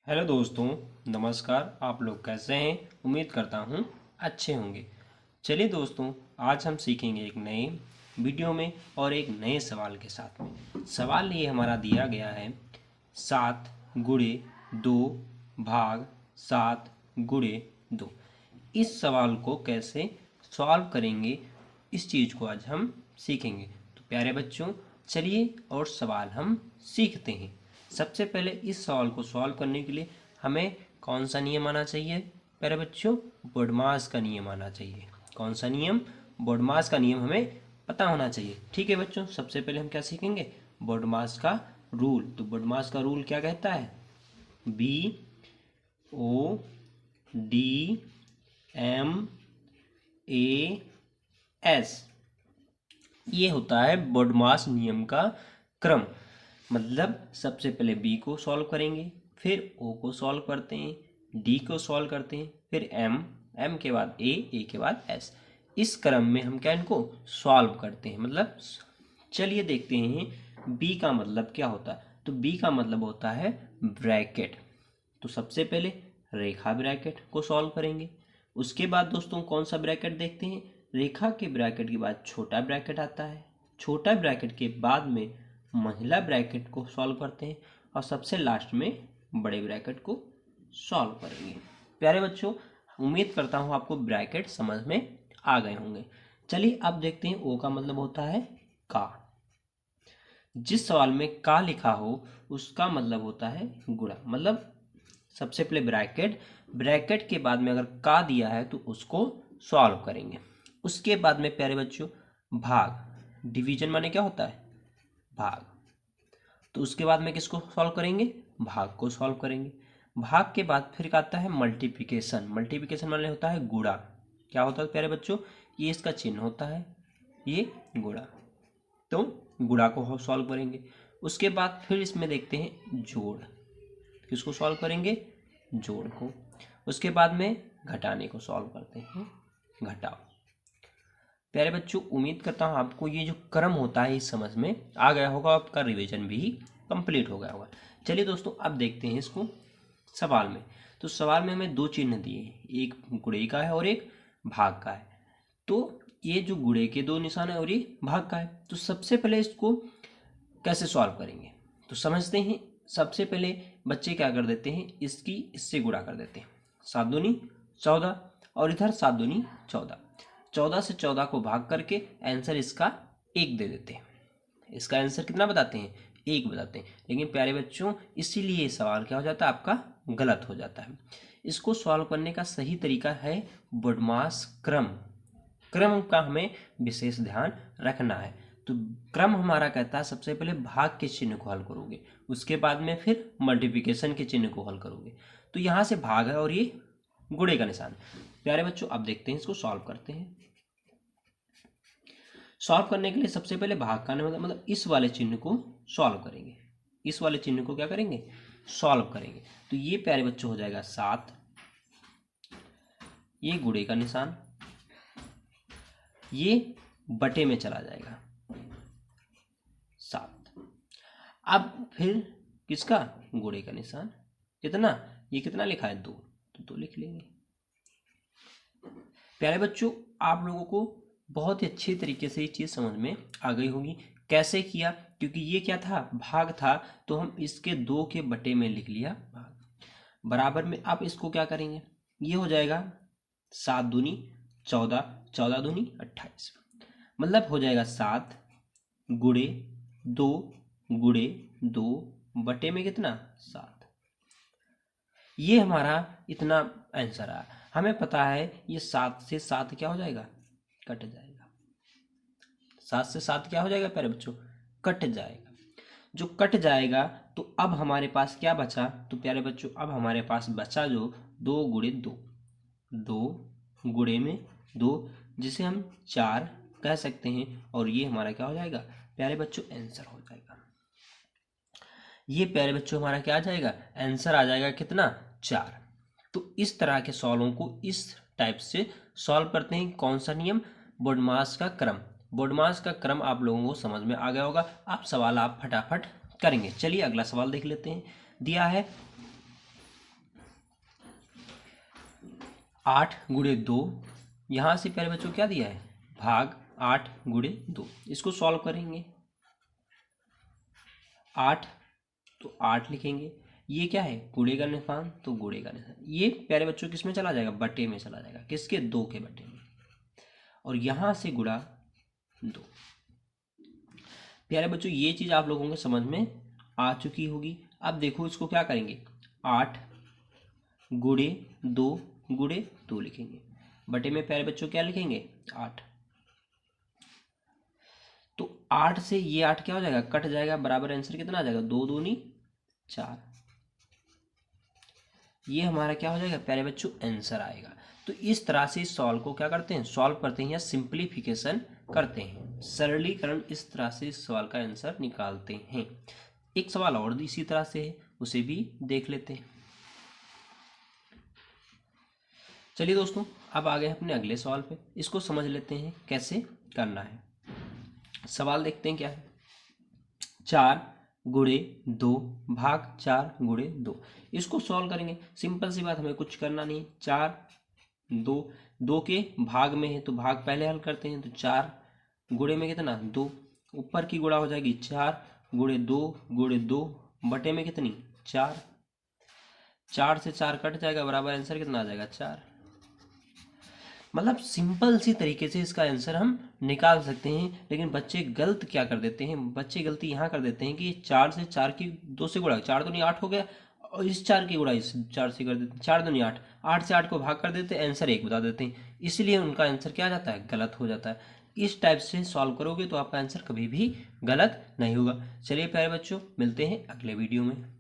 Hello दोस्तों, नमस्कार। आप लोग कैसे हैं? उम्मीद करता हूँ अच्छे होंगे। चलिए दोस्तों, आज हम सीखेंगे एक नए वीडियो में और एक नए सवाल के साथ में। सवाल ये हमारा दिया गया है 7 × 2 भाग 7 × 2। इस सवाल को कैसे सॉल्व करेंगे, इस चीज़ को आज हम सीखेंगे। तो प्यारे बच्चों, चलिए और सवाल हम सीखते हैं। सबसे पहले इस सवाल को सॉल्व करने के लिए हमें कौन सा नियम आना चाहिए? प्यारे बच्चों, बोडमास का नियम आना चाहिए। कौन सा नियम? बोडमास का नियम हमें पता होना चाहिए। ठीक है बच्चों, सबसे पहले हम क्या सीखेंगे? बोडमास का रूल। तो बोडमास का रूल क्या कहता है? BODMAS, ये होता है बोडमास नियम का क्रम। मतलब सबसे पहले बी को सॉल्व करेंगे, फिर ओ को सॉल्व करते हैं, डी को सॉल्व करते हैं, फिर एम के बाद ए के बाद एस। इस क्रम में हम क्या इनको सॉल्व करते हैं। मतलब चलिए देखते हैं बी का मतलब क्या होता है। तो बी का मतलब होता है ब्रैकेट। तो सबसे पहले रेखा ब्रैकेट को सॉल्व करेंगे। उसके बाद दोस्तों कौन सा ब्रैकेट देखते हैं? रेखा के ब्रैकेट के बाद छोटा ब्रैकेट आता है। छोटा ब्रैकेट के बाद में महिला ब्रैकेट को सॉल्व करते हैं और सबसे लास्ट में बड़े ब्रैकेट को सॉल्व करेंगे। प्यारे बच्चों, उम्मीद करता हूँ आपको ब्रैकेट समझ में आ गए होंगे। चलिए अब देखते हैं ओ का मतलब होता है का। जिस सवाल में का लिखा हो उसका मतलब होता है गुणा। मतलब सबसे पहले ब्रैकेट, ब्रैकेट के बाद में अगर का दिया है तो उसको सॉल्व करेंगे। उसके बाद में प्यारे बच्चों भाग, डिवीजन माने क्या होता है? भाग। तो उसके बाद में किसको सॉल्व करेंगे? भाग को सॉल्व करेंगे। भाग के बाद फिर आता है मल्टीप्लिकेशन। मल्टीप्लिकेशन माने होता है गुणा। क्या होता है प्यारे बच्चों? ये इसका चिन्ह होता है, ये गुणा। तो गुणा को सॉल्व करेंगे। उसके बाद फिर इसमें देखते हैं जोड़। किसको सॉल्व करेंगे? जोड़ को। उसके बाद में घटाने को सॉल्व करते हैं, घटाओ। प्यारे बच्चों, उम्मीद करता हूँ आपको ये जो क्रम होता है इस समझ में आ गया होगा, आपका रिवीजन भी कंप्लीट हो गया होगा। चलिए दोस्तों, अब देखते हैं इसको सवाल में। तो सवाल में हमें दो चिन्ह दिए हैं, एक गुणे का है और एक भाग का है। तो ये जो गुणे के दो निशान है और ये भाग का है। तो सबसे पहले इसको कैसे सॉल्व करेंगे तो समझते हैं। सबसे पहले बच्चे क्या कर देते हैं, इसकी इससे गुणा कर देते हैं। 7 दूनी 14 और इधर 7 दूनी 14। 14 से 14 को भाग करके आंसर इसका 1 दे देते हैं। इसका आंसर कितना बताते हैं? 1 बताते हैं। लेकिन प्यारे बच्चों, इसीलिए ये सवाल क्या हो जाता है आपका? गलत हो जाता है। इसको सॉल्व करने का सही तरीका है बोडमास क्रम। क्रम का हमें विशेष ध्यान रखना है। तो क्रम हमारा कहता है सबसे पहले भाग के चिन्ह को हल करोगे, उसके बाद में फिर मल्टीप्लिकेशन के चिन्ह को हल करोगे। तो यहाँ से भाग है और ये गुणे का निशान। प्यारे बच्चों, अब देखते हैं इसको सॉल्व करते हैं। सॉल्व करने के लिए सबसे पहले भाग का मतलब इस वाले चिन्ह को सॉल्व करेंगे। इस वाले चिन्ह को क्या करेंगे? सॉल्व करेंगे। तो ये प्यारे बच्चों हो जाएगा 7, ये गुणे का निशान, ये बटे में चला जाएगा 7। अब फिर किसका? गुणे का निशान। कितना? ये कितना लिखा है? 2, तो 2 लिख लेंगे। प्यारे बच्चों, आप लोगों को बहुत ही अच्छे तरीके से ये चीज़ समझ में आ गई होगी। कैसे किया? क्योंकि ये क्या था? भाग था। तो हम इसके 2 के बटे में लिख लिया भाग। बराबर में अब इसको क्या करेंगे? ये हो जाएगा 7 दूनी 14, 14 दूनी 28। मतलब हो जाएगा 7 गुणे 2 गुणे 2 बटे में कितना? 7। ये हमारा इतना आंसर आया। हमें पता है ये 7 से 7 क्या हो जाएगा? कट जाएगा। 7 से 7 क्या हो जाएगा प्यारे बच्चों? कट जाएगा। जो कट जाएगा तो अब हमारे पास क्या बचा? तो प्यारे बच्चों, अब हमारे पास बचा जो 2 गुणे 2, 2 गुणे में 2, जिसे हम 4 कह सकते हैं। और ये हमारा क्या हो जाएगा प्यारे बच्चों? आंसर हो जाएगा। ये प्यारे बच्चों हमारा क्या आ जाएगा? आंसर आ जाएगा कितना? 4। तो इस तरह के सॉल्वों को इस टाइप से सॉल्व करते हैं। कौन सा नियम? बोडमास का क्रम। बोडमास का क्रम आप लोगों को समझ में आ गया होगा। आप सवाल आप फटाफट करेंगे। चलिए अगला सवाल देख लेते हैं। दिया है 8 गुणे 2, यहाँ से प्यारे बच्चों क्या दिया है, भाग 8 गुणे 2। इसको सॉल्व करेंगे, 8 तो 8 लिखेंगे, ये क्या है गुणे का निशान, तो गुणे का निशान, ये प्यारे बच्चों किस में चला जाएगा, बटे में चला जाएगा, किसके, 2 के बटे में, और यहाँ से गुणा 2। प्यारे बच्चों ये चीज़ आप लोगों के समझ में आ चुकी होगी। अब देखो इसको क्या करेंगे, 8 गुणे 2 गुणे 2 लिखेंगे, बटे में प्यारे बच्चों क्या लिखेंगे, 8। तो 8 से ये 8 क्या हो जाएगा, कट जाएगा, बराबर आंसर कितना आ जाएगा, 2 दूनी 4। ये हमारा क्या हो जाएगा प्यारे बच्चों, आंसर आएगा। तो इस तरह से इस सवाल को क्या करते हैं, सॉल्व करते हैं या सिंप्लीफिकेशन करते हैं, सरलीकरण, इस तरह से इस सवाल का आंसर निकालते हैं। एक सवाल और इसी तरह से है, उसे भी देख लेते हैं। चलिए दोस्तों, अब आ गए अपने अगले सवाल पे, इसको समझ लेते हैं कैसे करना है। सवाल देखते हैं क्या है, 4 गुणे 2 भाग 4 गुणे 2। इसको सॉल्व करेंगे, सिंपल सी बात, हमें कुछ करना नहीं, 4 2 के भाग में है तो भाग पहले हल करते हैं, तो 4 गुणे में कितना, 2, ऊपर की गुणा हो जाएगी 4 गुणे 2 गुणे 2, बटे में कितनी, 4, 4 से 4 कट जाएगा, बराबर आंसर कितना आ जाएगा, 4। मतलब सिंपल सी तरीके से इसका आंसर हम निकाल सकते हैं, लेकिन बच्चे गलत क्या कर देते हैं, बच्चे गलती यहाँ कर देते हैं कि 4 से 4 की 2 से गुणा, 4 दूनी 8 हो गया, और इस 4 की गुणा इस 4 से कर देते हैं, 4 दूनी 8, 8 से 8 को भाग कर देते हैं, आंसर 1 बता देते हैं, इसलिए उनका आंसर क्या जाता है, गलत हो जाता है। इस टाइप से सॉल्व करोगे तो आपका आंसर कभी भी गलत नहीं होगा। चलिए प्यारे बच्चों, मिलते हैं अगले वीडियो में।